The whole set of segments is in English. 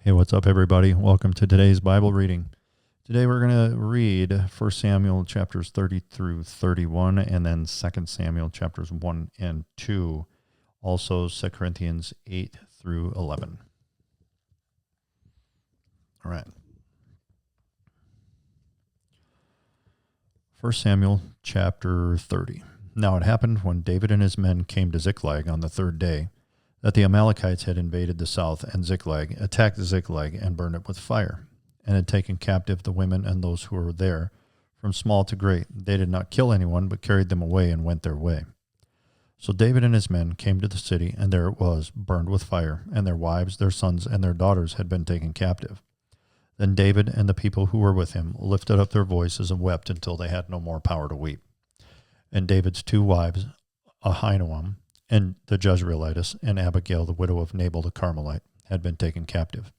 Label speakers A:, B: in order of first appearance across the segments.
A: Hey, what's up, everybody? Welcome to today's Bible reading. Today we're going to read 1 Samuel chapters 30 through 31, and then 2 Samuel chapters 1 and 2. Also 2 Corinthians 8 through 11. All right. 1 Samuel chapter 30. Now it happened when David and his men came to Ziklag on the third day, that the Amalekites had invaded the south, and Ziklag attacked Ziklag and burned it with fire, and had taken captive the women and those who were there, from small to great. They did not kill anyone, but carried them away and went their way. So David and his men came to the city, and there it was, burned with fire, and their wives, their sons, and their daughters had been taken captive. Then David and the people who were with him lifted up their voices and wept until they had no more power to weep. And David's two wives, Ahinoam, and the Jezreelitess, and Abigail, the widow of Nabal the Carmelite, had been taken captive.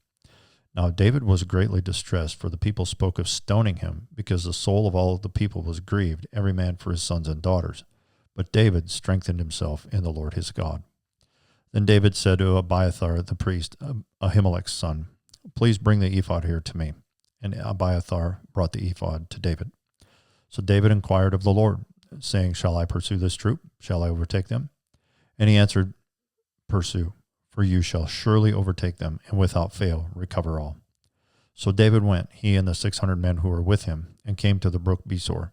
A: Now David was greatly distressed, for the people spoke of stoning him, because the soul of all the people was grieved, every man for his sons and daughters. But David strengthened himself in the Lord his God. Then David said to Abiathar the priest, Ahimelech's son, "Please bring the ephod here to me." And Abiathar brought the ephod to David. So David inquired of the Lord, saying, "Shall I pursue this troop? Shall I overtake them?" And he answered, "Pursue, for you shall surely overtake them, and without fail recover all." So David went, he and the 600 men who were with him, and came to the brook Besor,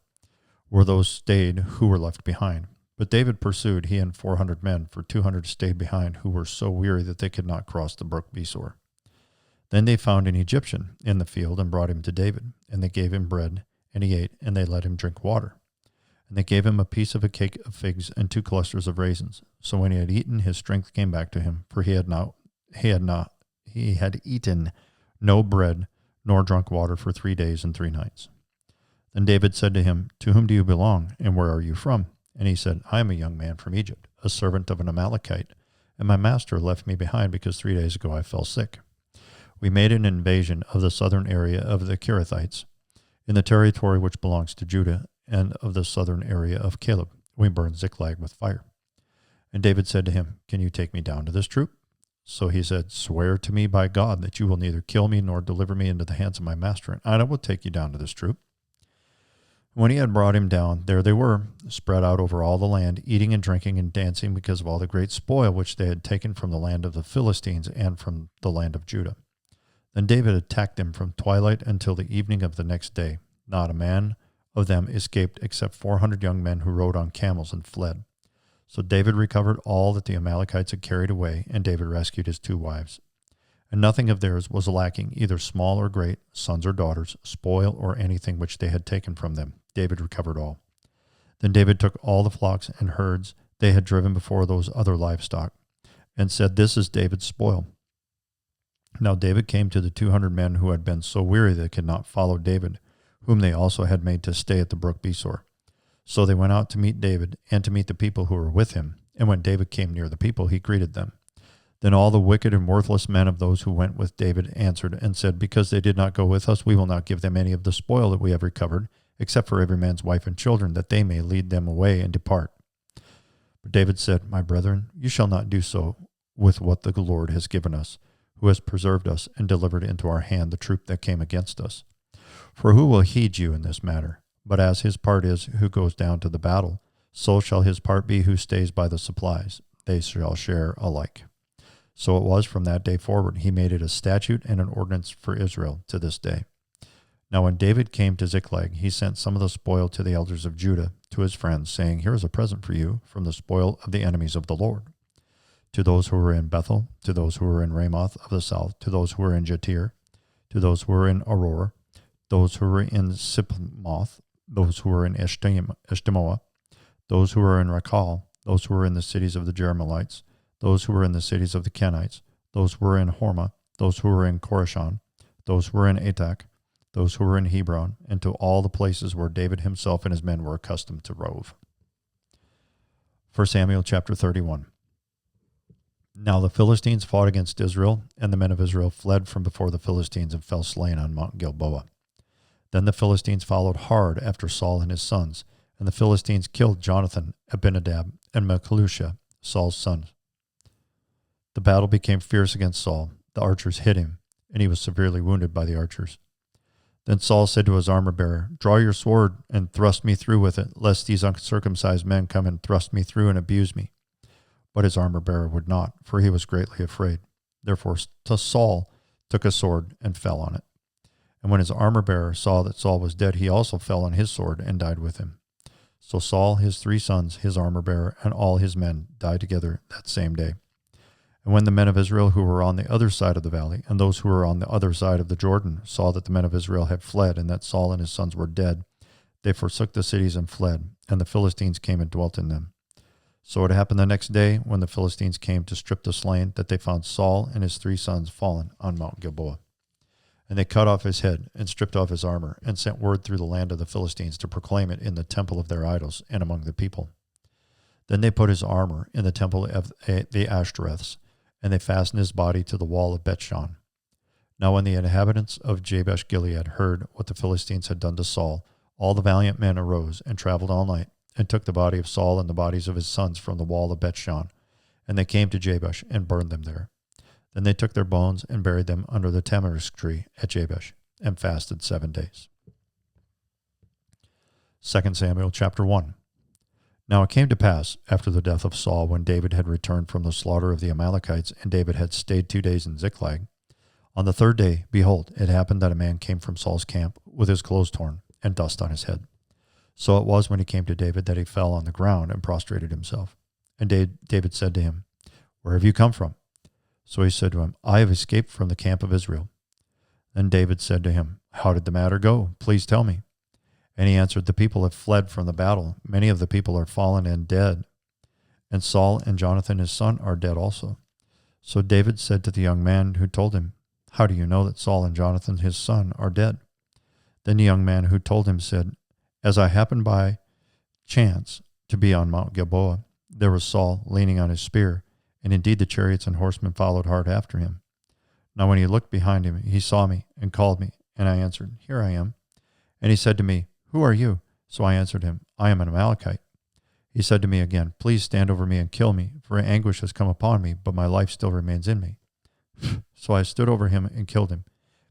A: where those stayed who were left behind. But David pursued, he and 400 men, for 200 stayed behind, who were so weary that they could not cross the brook Besor. Then they found an Egyptian in the field and brought him to David, and they gave him bread, and he ate, and they let him drink water. And they gave him a piece of a cake of figs and 2 clusters of raisins. So when he had eaten, his strength came back to him, for he had eaten no bread nor drunk water for 3 days and 3 nights. Then David said to him, "To whom do you belong, and where are you from?" And he said, "I am a young man from Egypt, a servant of an Amalekite, and my master left me behind because 3 days ago I fell sick. We made an invasion of the southern area of the Kerethites, in the territory which belongs to Judah, and of the southern area of Caleb. We burned Ziklag with fire." And David said to him, "Can you take me down to this troop?" So he said, "Swear to me by God that you will neither kill me nor deliver me into the hands of my master, and I will take you down to this troop." When he had brought him down, there they were, spread out over all the land, eating and drinking and dancing because of all the great spoil which they had taken from the land of the Philistines and from the land of Judah. Then David attacked them from twilight until the evening of the next day. Not a man of them escaped except 400 young men who rode on camels and fled. So David recovered all that the Amalekites had carried away, and David rescued his 2 wives. And nothing of theirs was lacking, either small or great, sons or daughters, spoil or anything which they had taken from them. David recovered all. Then David took all the flocks and herds they had driven before those other livestock, and said, "This is David's spoil." Now David came to the 200 men who had been so weary they could not follow David, whom they also had made to stay at the brook Besor. So they went out to meet David and to meet the people who were with him. And when David came near the people, he greeted them. Then all the wicked and worthless men of those who went with David answered and said, "Because they did not go with us, we will not give them any of the spoil that we have recovered, except for every man's wife and children, that they may lead them away and depart." But David said, "My brethren, you shall not do so with what the Lord has given us, who has preserved us and delivered into our hand the troop that came against us. For who will heed you in this matter? But as his part is who goes down to the battle, so shall his part be who stays by the supplies. They shall share alike." So it was from that day forward. He made it a statute and an ordinance for Israel to this day. Now when David came to Ziklag, he sent some of the spoil to the elders of Judah, to his friends, saying, "Here is a present for you from the spoil of the enemies of the Lord." To those who were in Bethel, to those who were in Ramoth of the south, to those who were in Jatir, to those who were in Auror, those who were in Sipmoth, those who were in Eshtemoa, those who were in Rakal, those who were in the cities of the Jerahmeelites, those who were in the cities of the Kenites, those who were in Hormah, those who were in Korashan, those who were in Atak, those who were in Hebron, and to all the places where David himself and his men were accustomed to rove. 1 Samuel chapter 31. Now the Philistines fought against Israel, and the men of Israel fled from before the Philistines and fell slain on Mount Gilboa. Then the Philistines followed hard after Saul and his sons, and the Philistines killed Jonathan, Abinadab, and Melchishua, Saul's sons. The battle became fierce against Saul. The archers hit him, and he was severely wounded by the archers. Then Saul said to his armor-bearer, "Draw your sword and thrust me through with it, lest these uncircumcised men come and thrust me through and abuse me." But his armor-bearer would not, for he was greatly afraid. Therefore Saul took a sword and fell on it. And when his armor-bearer saw that Saul was dead, he also fell on his sword and died with him. So Saul, his 3 sons, his armor-bearer, and all his men died together that same day. And when the men of Israel who were on the other side of the valley, and those who were on the other side of the Jordan, saw that the men of Israel had fled, and that Saul and his sons were dead, they forsook the cities and fled, and the Philistines came and dwelt in them. So it happened the next day, when the Philistines came to strip the slain, that they found Saul and his 3 sons fallen on Mount Gilboa. And they cut off his head, and stripped off his armor, and sent word through the land of the Philistines to proclaim it in the temple of their idols and among the people. Then they put his armor in the temple of the Ashtoreths, and they fastened his body to the wall of Bethshan. Now when the inhabitants of Jabesh Gilead heard what the Philistines had done to Saul, all the valiant men arose and traveled all night, and took the body of Saul and the bodies of his sons from the wall of Bethshan, and they came to Jabesh and burned them there. Then they took their bones and buried them under the tamarisk tree at Jabesh, and fasted 7 days. 2 Samuel chapter 1. Now it came to pass, after the death of Saul, when David had returned from the slaughter of the Amalekites, and David had stayed 2 days in Ziklag, on the 3rd day, behold, it happened that a man came from Saul's camp with his clothes torn and dust on his head. So it was when he came to David that he fell on the ground and prostrated himself. And David said to him, "Where have you come from?" So he said to him, "I have escaped from the camp of Israel." Then David said to him, "How did the matter go? Please tell me." And he answered, "The people have fled from the battle. Many of the people are fallen and dead. And Saul and Jonathan his son are dead also." So David said to the young man who told him, "How do you know that Saul and Jonathan his son are dead?" Then the young man who told him said, "As I happened by chance to be on Mount Gilboa, there was Saul leaning on his spear, and indeed the chariots and horsemen followed hard after him. Now when he looked behind him, he saw me and called me, and I answered, 'Here I am.' And he said to me, 'Who are you?' So I answered him, 'I am an Amalekite.' He said to me again, 'Please stand over me and kill me, for anguish has come upon me, but my life still remains in me.' So I stood over him and killed him,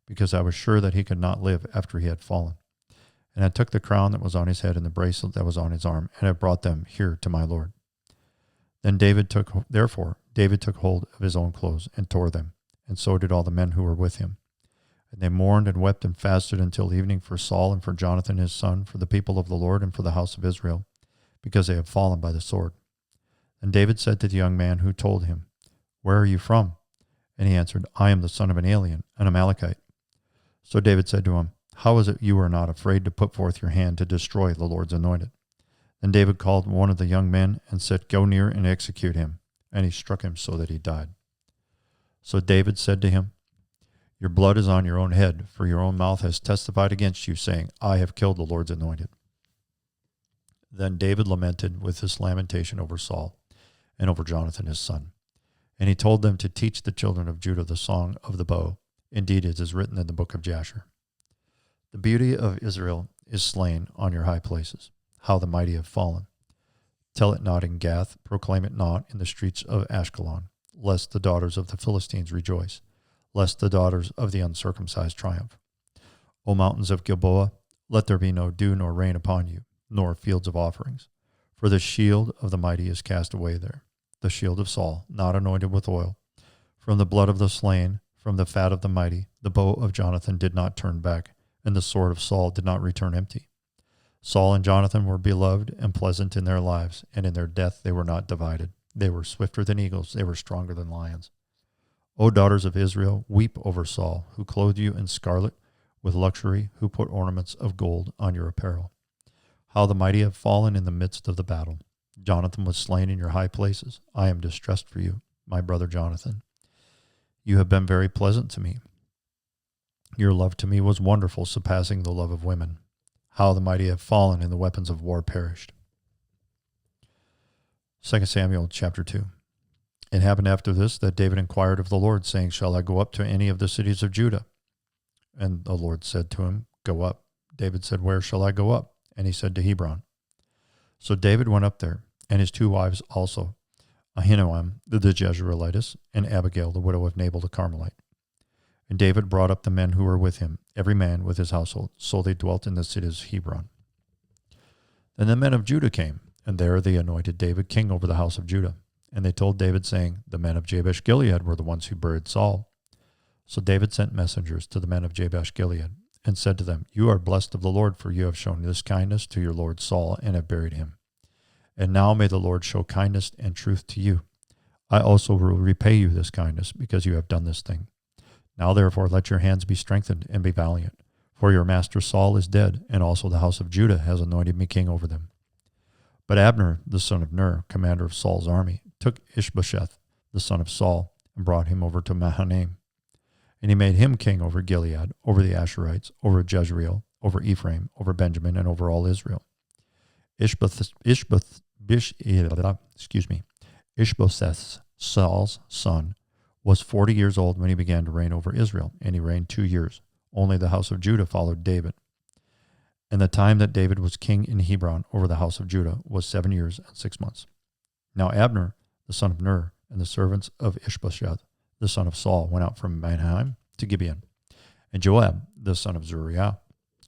A: because I was sure that he could not live after he had fallen. And I took the crown that was on his head and the bracelet that was on his arm, and I brought them here to my Lord. Then David took hold of his own clothes and tore them, and so did all the men who were with him. And they mourned and wept and fasted until evening for Saul and for Jonathan his son, for the people of the Lord and for the house of Israel, because they have fallen by the sword. And David said to the young man who told him, 'Where are you from?' And he answered, 'I am the son of an alien, an Amalekite.' So David said to him, 'How is it you are not afraid to put forth your hand to destroy the Lord's anointed?' Then David called one of the young men and said, 'Go near and execute him.' And he struck him so that he died. So David said to him, 'Your blood is on your own head, for your own mouth has testified against you, saying, I have killed the Lord's anointed.' Then David lamented with this lamentation over Saul and over Jonathan his son. And he told them to teach the children of Judah the song of the bow. Indeed, it is written in the book of Jasher. The beauty of Israel is slain on your high places. How the mighty have fallen. Tell it not in Gath, proclaim it not in the streets of Ashkelon, lest the daughters of the Philistines rejoice, lest the daughters of the uncircumcised triumph. O mountains of Gilboa, let there be no dew nor rain upon you, nor fields of offerings. For the shield of the mighty is cast away there, the shield of Saul, not anointed with oil. From the blood of the slain, from the fat of the mighty, the bow of Jonathan did not turn back, and the sword of Saul did not return empty. Saul and Jonathan were beloved and pleasant in their lives, and in their death they were not divided. They were swifter than eagles, they were stronger than lions. O daughters of Israel, weep over Saul, who clothed you in scarlet with luxury, who put ornaments of gold on your apparel. How the mighty have fallen in the midst of the battle. Jonathan was slain in your high places. I am distressed for you, my brother Jonathan. You have been very pleasant to me. Your love to me was wonderful, surpassing the love of women. How the mighty have fallen and the weapons of war perished. 2 Samuel chapter 2. It happened after this that David inquired of the Lord, saying, Shall I go up to any of the cities of Judah? And the Lord said to him, Go up. David said, Where shall I go up? And he said, To Hebron. So David went up there, and his 2 wives also, Ahinoam the Jezreelitess, and Abigail the widow of Nabal the Carmelite. And David brought up the men who were with him, every man with his household. So they dwelt in the cities of Hebron. Then the men of Judah came, and there they anointed David king over the house of Judah. And they told David, saying, the men of Jabesh Gilead were the ones who buried Saul. So David sent messengers to the men of Jabesh Gilead, and said to them, you are blessed of the Lord, for you have shown this kindness to your lord Saul, and have buried him. And now may the Lord show kindness and truth to you. I also will repay you this kindness, because you have done this thing. Now therefore let your hands be strengthened, and be valiant. For your master Saul is dead, and also the house of Judah has anointed me king over them. But Abner, the son of Ner, commander of Saul's army, took Ishbosheth, the son of Saul, and brought him over to Mahanaim. And he made him king over Gilead, over the Asherites, over Jezreel, over Ephraim, over Benjamin, and over all Israel. Ishbosheth, Saul's son, was 40 years old when he began to reign over Israel, and he reigned 2 years. Only the house of Judah followed David. And the time that David was king in Hebron over the house of Judah was 7 years and 6 months. Now Abner, the son of Ner, and the servants of Ishbosheth, the son of Saul, went out from Mahanaim to Gibeon. And Joab, the son of Zeruiah,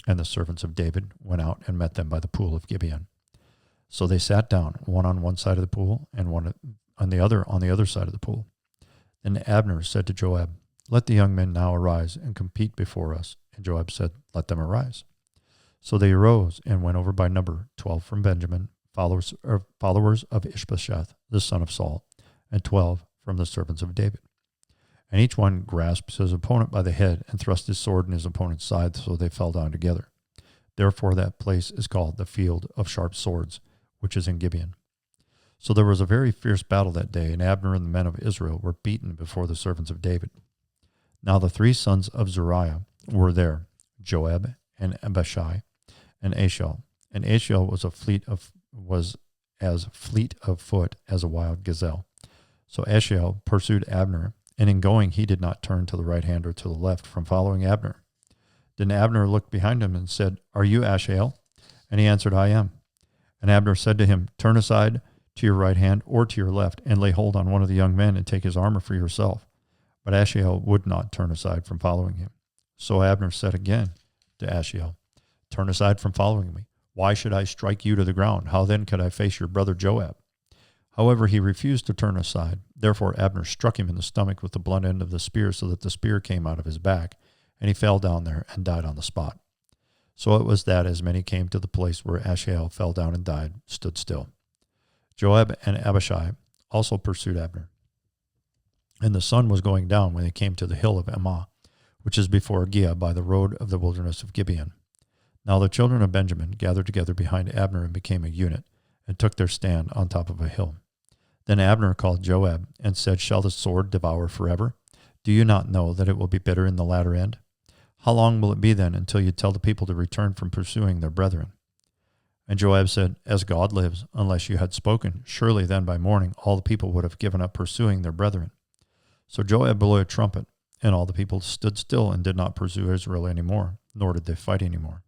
A: and the servants of David went out and met them by the pool of Gibeon. So they sat down, one on one side of the pool, and one on the other side of the pool. Then Abner said to Joab, let the young men now arise and compete before us. And Joab said, let them arise. So they arose and went over by number, 12 from Benjamin, followers of Ishbosheth, the son of Saul, and 12 from the servants of David. And each one grasped his opponent by the head and thrust his sword in his opponent's side, so they fell down together. Therefore that place is called the field of sharp swords, which is in Gibeon. So there was a very fierce battle that day, and Abner and the men of Israel were beaten before the servants of David. Now the 3 sons of Zeruiah were there, Joab and Abishai and Asahel. And Asahel was as fleet of foot as a wild gazelle. So Asahel pursued Abner, and in going he did not turn to the right hand or to the left from following Abner. Then Abner looked behind him and said, are you Asahel? And he answered, I am. And Abner said to him, turn aside to your right hand or to your left, and lay hold on one of the young men, and take his armor for yourself. But Asahel would not turn aside from following him. So Abner said again to Asahel, turn aside from following me. Why should I strike you to the ground? How then could I face your brother Joab? However, he refused to turn aside. Therefore Abner struck him in the stomach with the blunt end of the spear, so that the spear came out of his back, and he fell down there and died on the spot. So it was that as many came to the place where Asahel fell down and died, stood still. Joab and Abishai also pursued Abner. And the sun was going down when they came to the hill of Ammah, which is before Giah by the road of the wilderness of Gibeon. Now the children of Benjamin gathered together behind Abner and became a unit, and took their stand on top of a hill. Then Abner called Joab and said, shall the sword devour forever? Do you not know that it will be bitter in the latter end? How long will it be then until you tell the people to return from pursuing their brethren? And Joab said, as God lives, unless you had spoken, surely then by morning all the people would have given up pursuing their brethren. So Joab blew a trumpet, and all the people stood still and did not pursue Israel any more, nor did they fight any more.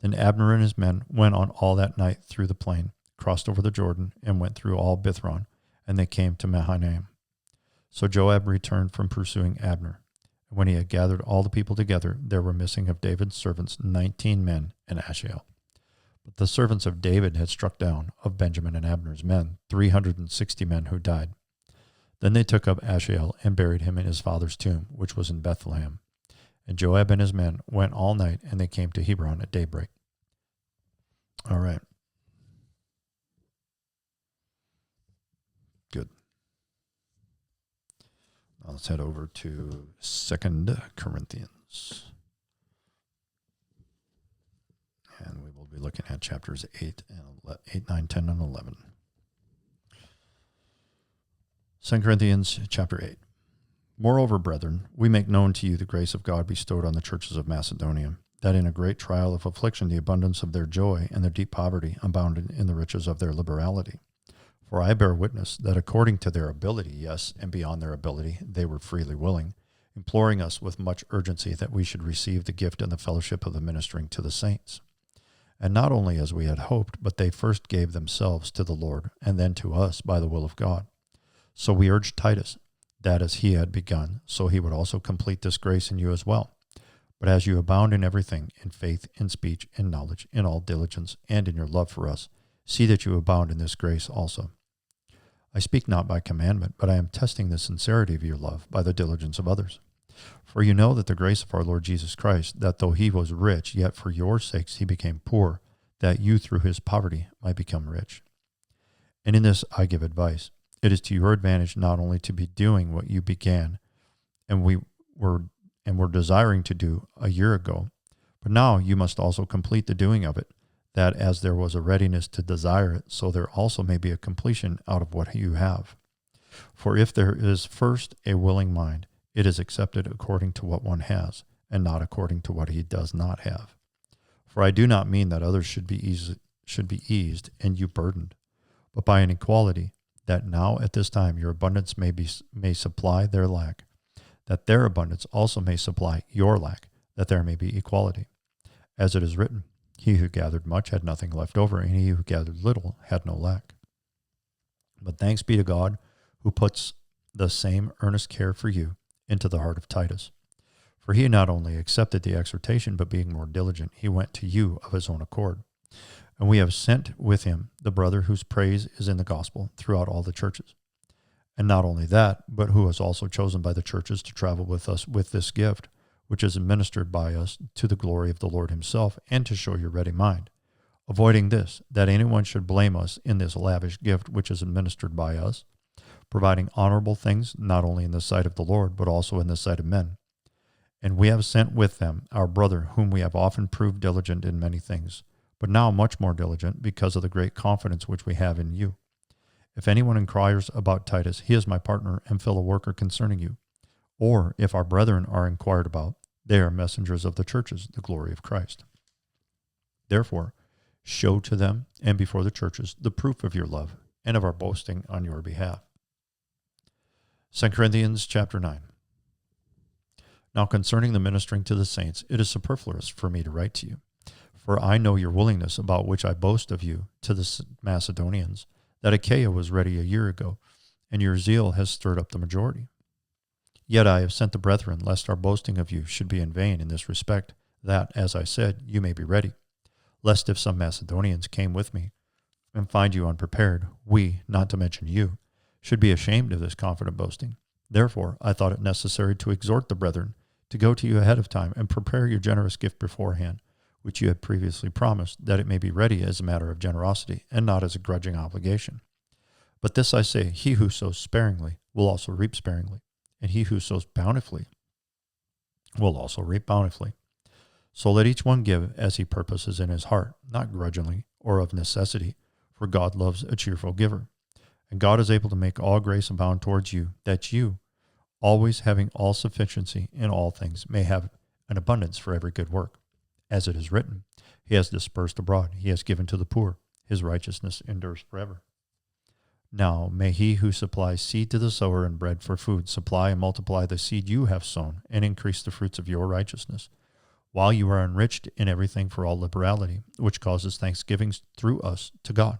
A: Then Abner and his men went on all that night through the plain, crossed over the Jordan, and went through all Bithron, and they came to Mahanaim. So Joab returned from pursuing Abner. And when he had gathered all the people together, there were missing of David's servants 19 men and Asahel. But the servants of David had struck down, of Benjamin and Abner's men, 360 men who died. Then they took up Asahel and buried him in his father's tomb, which was in Bethlehem. And Joab and his men went all night, and they came to Hebron at daybreak. All right. Good. Now let's head over to 2 Corinthians. And we will be looking at chapters 8, 9, 10, and 11. 2 Corinthians chapter 8. Moreover, brethren, we make known to you the grace of God bestowed on the churches of Macedonia, that in a great trial of affliction the abundance of their joy and their deep poverty abounded in the riches of their liberality. For I bear witness that according to their ability, yes, and beyond their ability, they were freely willing, imploring us with much urgency that we should receive the gift and the fellowship of the ministering to the saints. And not only as we had hoped, but they first gave themselves to the Lord, and then to us by the will of God. So we urge Titus, that as he had begun, so he would also complete this grace in you as well. But as you abound in everything, in faith, in speech, in knowledge, in all diligence, and in your love for us, see that you abound in this grace also. I speak not by commandment, but I am testing the sincerity of your love by the diligence of others. For you know that the grace of our Lord Jesus Christ, that though he was rich, yet for your sakes he became poor, that you through his poverty might become rich. And in this I give advice. It is to your advantage not only to be doing what you began, and were desiring to do a year ago, but now you must also complete the doing of it, that as there was a readiness to desire it, so there also may be a completion out of what you have. For if there is first a willing mind, it is accepted according to what one has, and not according to what he does not have. For I do not mean that others should be eased and you burdened, but by an equality, that now at this time your abundance may supply their lack, that their abundance also may supply your lack, that there may be equality. As it is written, he who gathered much had nothing left over, and he who gathered little had no lack. But thanks be to God, who puts the same earnest care for you into the heart of Titus. For he not only accepted the exhortation, but being more diligent, he went to you of his own accord. And we have sent with him the brother whose praise is in the gospel throughout all the churches. And not only that, but who was also chosen by the churches to travel with us with this gift, which is administered by us to the glory of the Lord himself, and to show your ready mind, avoiding this, that anyone should blame us in this lavish gift which is administered by us, providing honorable things not only in the sight of the Lord, but also in the sight of men. And we have sent with them our brother, whom we have often proved diligent in many things, but now much more diligent because of the great confidence which we have in you. If anyone inquires about Titus, he is my partner and fellow worker concerning you. Or if our brethren are inquired about, they are messengers of the churches, the glory of Christ. Therefore, show to them and before the churches the proof of your love and of our boasting on your behalf. 2 Corinthians chapter 9. Now concerning the ministering to the saints, it is superfluous for me to write to you. For I know your willingness, about which I boast of you to the Macedonians, that Achaia was ready a year ago, and your zeal has stirred up the majority. Yet I have sent the brethren, lest our boasting of you should be in vain in this respect, that, as I said, you may be ready, lest if some Macedonians came with me, and find you unprepared, we, not to mention you, should be ashamed of this confident boasting. Therefore I thought it necessary to exhort the brethren to go to you ahead of time, and prepare your generous gift beforehand, which you had previously promised, that it may be ready as a matter of generosity, and not as a grudging obligation. But this I say, he who sows sparingly will also reap sparingly, and he who sows bountifully will also reap bountifully. So let each one give as he purposes in his heart, not grudgingly or of necessity, for God loves a cheerful giver. And God is able to make all grace abound towards you, that you, always having all sufficiency in all things, may have an abundance for every good work. As it is written, he has dispersed abroad, he has given to the poor, his righteousness endures forever. Now may he who supplies seed to the sower and bread for food supply and multiply the seed you have sown, and increase the fruits of your righteousness, while you are enriched in everything for all liberality, which causes thanksgivings through us to God.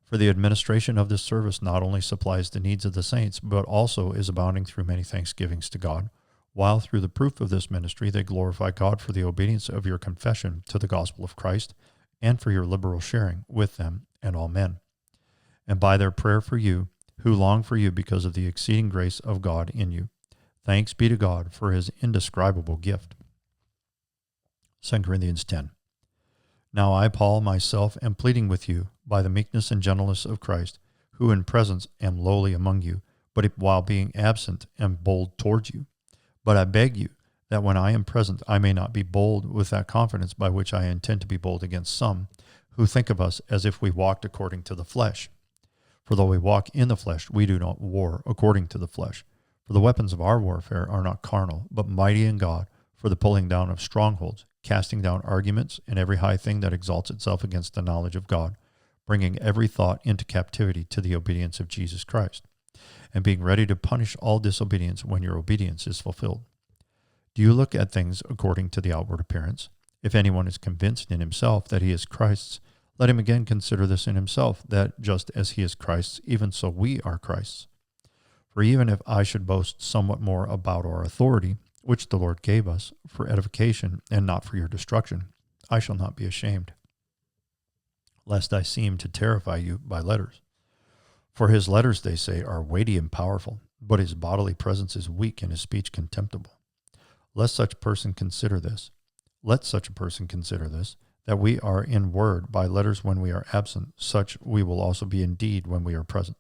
A: For the administration of this service not only supplies the needs of the saints, but also is abounding through many thanksgivings to God, while through the proof of this ministry they glorify God for the obedience of your confession to the gospel of Christ, and for your liberal sharing with them and all men. And by their prayer for you, who long for you because of the exceeding grace of God in you. Thanks be to God for his indescribable gift. 2 Corinthians 10. Now I, Paul, myself, am pleading with you by the meekness and gentleness of Christ, who in presence am lowly among you, but while being absent am bold towards you. But I beg you that when I am present I may not be bold with that confidence by which I intend to be bold against some, who think of us as if we walked according to the flesh. For though we walk in the flesh, we do not war according to the flesh. For the weapons of our warfare are not carnal, but mighty in God, for the pulling down of strongholds, casting down arguments and every high thing that exalts itself against the knowledge of God, bringing every thought into captivity to the obedience of Jesus Christ, and being ready to punish all disobedience when your obedience is fulfilled. Do you look at things according to the outward appearance? If anyone is convinced in himself that he is Christ's, let him again consider this in himself, that just as he is Christ's, even so we are Christ's. For even if I should boast somewhat more about our authority, which the Lord gave us for edification and not for your destruction, I shall not be ashamed, lest I seem to terrify you by letters. For his letters, they say, are weighty and powerful, but his bodily presence is weak and his speech contemptible. Let such a person consider this, that we are in word by letters when we are absent, such we will also be in deed when we are present.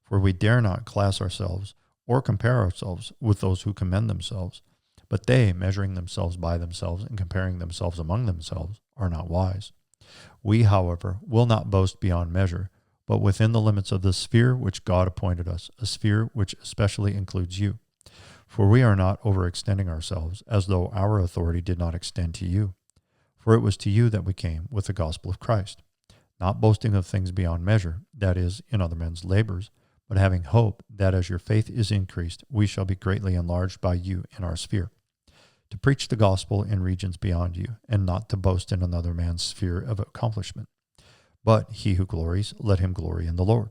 A: For we dare not class ourselves or compare ourselves with those who commend themselves, but they, measuring themselves by themselves and comparing themselves among themselves, are not wise. We, however, will not boast beyond measure, but within the limits of the sphere which God appointed us, a sphere which especially includes you. For we are not overextending ourselves, as though our authority did not extend to you. For it was to you that we came with the gospel of Christ, not boasting of things beyond measure, that is, in other men's labors, but having hope that as your faith is increased, we shall be greatly enlarged by you in our sphere, to preach the gospel in regions beyond you, and not to boast in another man's sphere of accomplishment. But he who glories, let him glory in the Lord.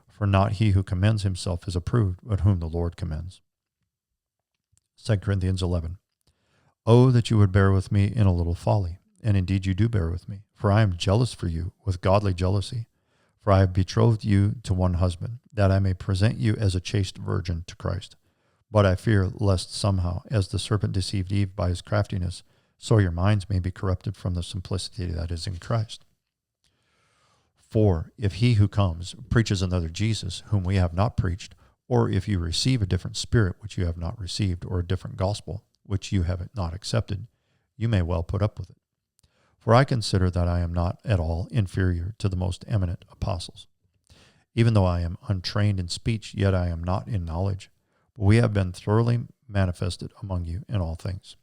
A: For not he who commends himself is approved, but whom the Lord commends. 2 Corinthians 11. Oh, that you would bear with me in a little folly, and indeed you do bear with me, for I am jealous for you with godly jealousy. For I have betrothed you to one husband, that I may present you as a chaste virgin to Christ. But I fear lest somehow, as the serpent deceived Eve by his craftiness, so your minds may be corrupted from the simplicity that is in Christ. For if he who comes preaches another Jesus, whom we have not preached, or if you receive a different spirit which you have not received, or a different gospel which you have not accepted, you may well put up with it. For I consider that I am not at all inferior to the most eminent apostles. Even though I am untrained in speech, yet I am not in knowledge. But we have been thoroughly manifested among you in all things.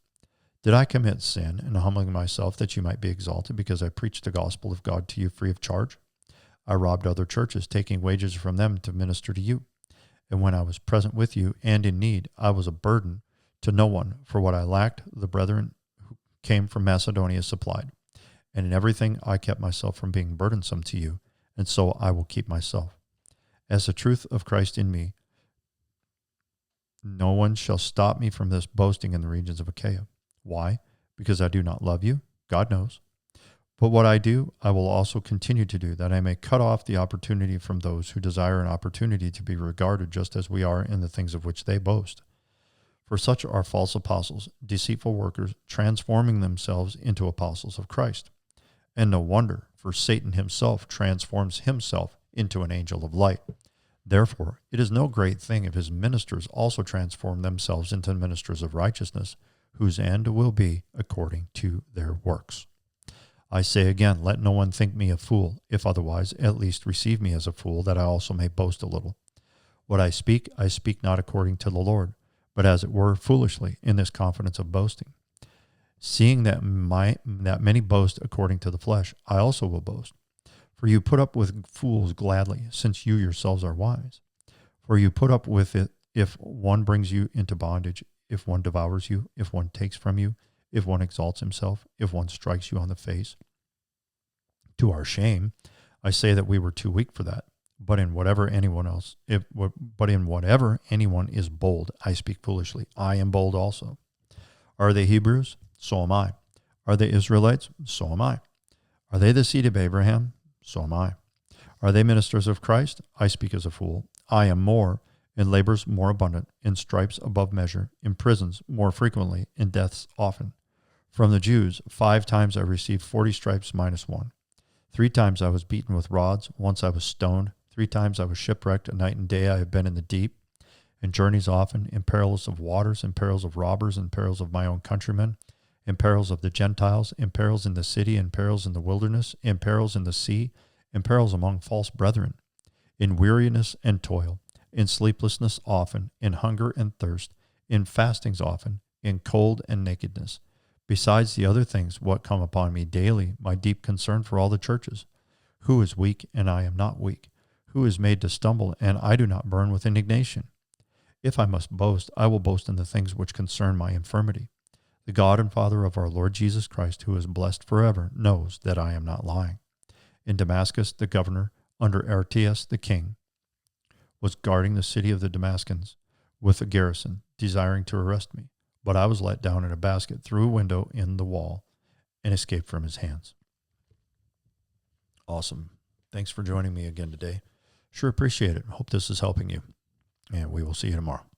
A: Did I commit sin in humbling myself that you might be exalted because I preached the gospel of God to you free of charge? I robbed other churches, taking wages from them to minister to you. And when I was present with you and in need, I was a burden to no one, for what I lacked, the brethren who came from Macedonia supplied. And in everything I kept myself from being burdensome to you, and so I will keep myself. As the truth of Christ in me, no one shall stop me from this boasting in the regions of Achaia. Why? Because I do not love you? God knows. But what I do, I will also continue to do, that I may cut off the opportunity from those who desire an opportunity to be regarded just as we are in the things of which they boast. For such are false apostles, deceitful workers, transforming themselves into apostles of Christ. And no wonder, for Satan himself transforms himself into an angel of light. Therefore, it is no great thing if his ministers also transform themselves into ministers of righteousness, whose end will be according to their works. I say again, let no one think me a fool, if otherwise, at least receive me as a fool, that I also may boast a little. What I speak not according to the Lord, but as it were foolishly, in this confidence of boasting. Seeing that many boast according to the flesh, I also will boast. For you put up with fools gladly, since you yourselves are wise. For you put up with it if one brings you into bondage, if one devours you, if one takes from you, if one exalts himself, if one strikes you on the face. To our shame, I say that we were too weak for that. But in whatever anyone is bold, I speak foolishly. I am bold also. Are they Hebrews? So am I. Are they Israelites? So am I. Are they the seed of Abraham? So am I. Are they ministers of Christ? I speak as a fool. I am more, in labors more abundant, in stripes above measure, in prisons more frequently, in deaths often. From the Jews, 5 times I received 40 stripes minus 1. 3 times I was beaten with rods. Once I was stoned. 3 times I was shipwrecked. A night and day I have been in the deep, in journeys often, in perils of waters, in perils of robbers, in perils of my own countrymen, in perils of the Gentiles, in perils in the city, in perils in the wilderness, in perils in the sea, in perils among false brethren, in weariness and toil, in sleeplessness often, in hunger and thirst, in fastings often, in cold and nakedness. Besides the other things, what come upon me daily, my deep concern for all the churches. Who is weak, and I am not weak? Who is made to stumble, and I do not burn with indignation? If I must boast, I will boast in the things which concern my infirmity. The God and Father of our Lord Jesus Christ, who is blessed forever, knows that I am not lying. In Damascus, the governor, under Aretas the king, was guarding the city of the Damascus with a garrison, desiring to arrest me. But I was let down in a basket through a window in the wall and escaped from his hands. Awesome. Thanks for joining me again today. Sure appreciate it. Hope this is helping you. And we will see you tomorrow.